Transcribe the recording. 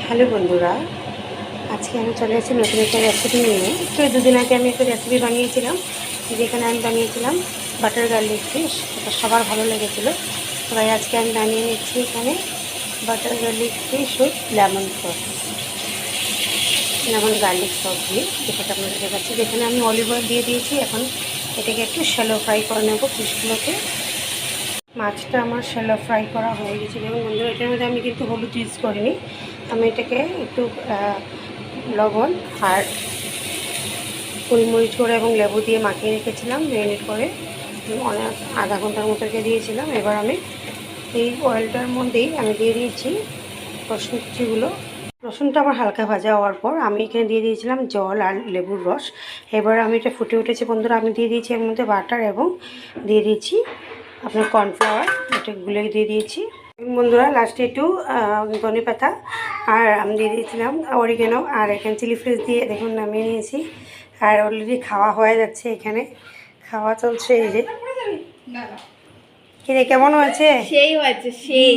Hello বন্ধুরা, আজকে আমি চলে এসেছি নতুন একটা রেসিপি নিয়ে। তো দুদিন আগে আমি একটা রেসিপি বানিয়েছিলাম, যেখানে আমি বানিয়েছিলাম বাটার গার্লিক ফিশ। এটা সবার ভালো লেগেছিলো। তাই আজকে আমি বানিয়ে নিচ্ছি এখানে butter garlic fish with lemon garlic sauce দিয়ে, যেটাকে আপনাদের দেখাচ্ছি। যেখানে আমি অলিভ অয়েল দিয়ে দিয়েছি। এখন এটাকে একটু শ্যালো ফ্রাই করে নেব ফিশগুলোকে। মাছটা আমার শ্যালো ফ্রাই করা হয়ে গেছে। দেখুন বন্ধুরা, এটার মধ্যে আমি কিন্তু হলুদ ইউজ করিনি। আমি এটাকে একটু লবণ আর গোলমরিচ করে এবং লেবু দিয়ে মাখিয়ে রেখেছিলাম ম্যারিনেট করে, অনেক আধা ঘন্টার মতো রেখে দিয়েছিলাম। এবার আমি এই অয়েলটার মধ্যেই আমি দিয়ে দিয়েছি রসুন কুচিগুলো। রসুনটা আমার হালকা ভাজা হওয়ার পর আমি এখানে দিয়ে দিয়েছিলাম জল আর লেবুর রস। এবার আমি এটা ফুটে উঠেছে বন্ধুরা, আমি দিয়ে দিয়েছি এর মধ্যে বাটার এবং দিয়ে দিয়েছি আপনার কর্নফ্লাওয়ার, এটা গুলে দিয়ে দিয়েছি। বন্ধুরা লাস্টে একটু ধনে পাতা আর আমি দিয়ে দিয়েছিলাম অরিগেনো আর এখানে চিলি ফ্লেক্স দিয়ে দেখুন নামিয়ে নিয়েছি। আর অলরেডি খাওয়া হয়ে যাচ্ছে, এখানে খাওয়া চলছে। এই যে কিরে, কেমন হয়েছে? সেই হয়েছে সেই।